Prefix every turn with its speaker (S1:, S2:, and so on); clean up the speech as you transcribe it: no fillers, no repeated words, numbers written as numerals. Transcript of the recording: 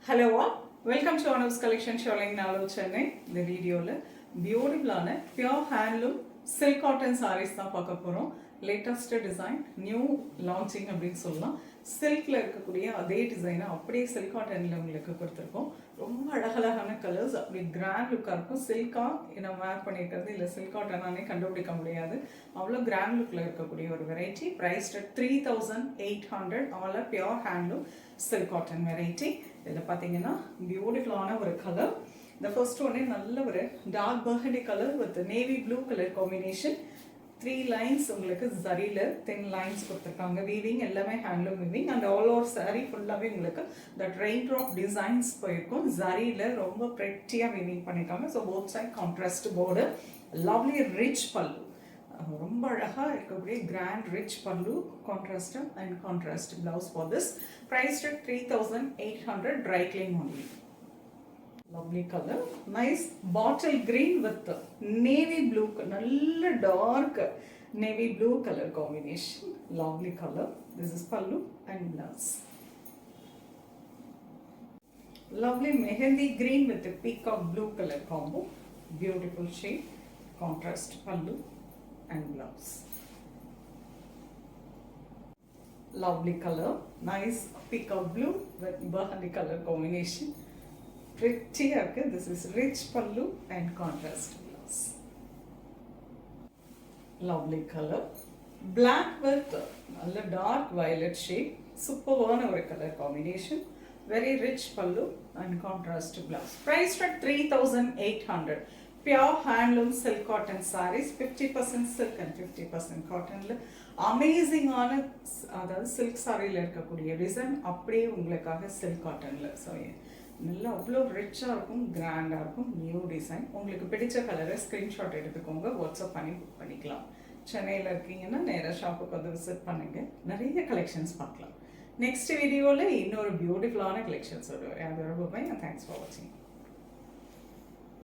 S1: Hello all, welcome to Anuv's collection showing Nalur Chennai. இந்த வீடியோல பியூட்டிஃபுல்லான pure handloom silk cotton sarees தான் பார்க்க போறோம். லேட்டஸ்ட் டிசைன், நியூ லான்ச்சிங் அப்படின்னு சொல்லலாம். சில்க்ல இருக்கக்கூடிய அதே டிசைனை அப்படியே சில்க் காட்டன்ல உங்களுக்கு கொடுத்துருக்கோம். ரொம்ப அழகழகான கலர்ஸ், அப்படி கிராண்ட் லுக்காக இருக்கும். சில்கா நம்ம வேர் பண்ணியிருக்கிறது இல்லை சில்க் காட்டனானே கண்டுபிடிக்க முடியாது. அவ்வளோ கிராண்ட் லுக்கில் இருக்கக்கூடிய ஒரு variety. Prized 3800, all pure handloom silk cotton variety. இதில் பார்த்தீங்கன்னா பியூட்டிஃபுல்லான ஒரு கலர். இந்த ஃபர்ஸ்ட் ஒன்னே நல்ல ஒரு dark burgundy colour with navy blue colour combination. 3 lines உங்களுக்கு ஜரியில் தென் லைன்ஸ் கொடுத்துருக்காங்க. வீவிங் எல்லாமே handloom weaving and all over saree ஃபுல்லாகவே உங்களுக்கு இந்த ரெயின் ட்ராப் டிசைன்ஸ் போயிருக்கும். ஜரியில் ரொம்ப ப்ரெட்டியாக வீவிங் பண்ணியிருக்காங்க. So both side contrast border, lovely rich pallu, ரொம்ப அழகாக இருக்கக்கூடிய grand rich pallu, contrast and contrast blouse for this. Price 3800, dry clean only. Lovely color, nice bottle green with navy blue, நல்ல dark navy blue color combination. Lovely color. This is pallu and blouse. Lovely mehendi green with the peacock blue color combo. Beautiful shade, contrast pallu and blouse. Lovely color, nice peacock blue with burgundy color combination. Pretty. This is rich pallu and contrast blouse. Lovely color, black with a dark violet shade. Superb color combination. Very rich pallu and contrast blouse. Price at 3800. Pure handloom silk cotton sarees, 50% silk and 50% cotton. Amazing on silk saree la irukkudiya design அப்படியே உங்களுக்காக silk cottonல. So நல்லா அவ்வளோ ரிச்சாக இருக்கும், கிராண்டாக இருக்கும். New design. உங்களுக்கு பிடிச்ச கலரை ஸ்க்ரீன்ஷாட் எடுத்துக்கோங்க, வாட்ஸ்அப் பண்ணி புக் பண்ணிக்கலாம். சென்னையில் இருக்கீங்கன்னா நேராக ஷாப்புக்கு வந்து விசிட் பண்ணுங்கள், நிறைய கலெக்ஷன்ஸ் பார்க்கலாம். நெக்ஸ்ட் வீடியோவில் இன்னொரு பியூட்டிஃபுல்லான கலெக்ஷன்ஸ் வருவேன். அது ரொம்ப தேங்க்ஸ் ஃபார் வாட்சிங்.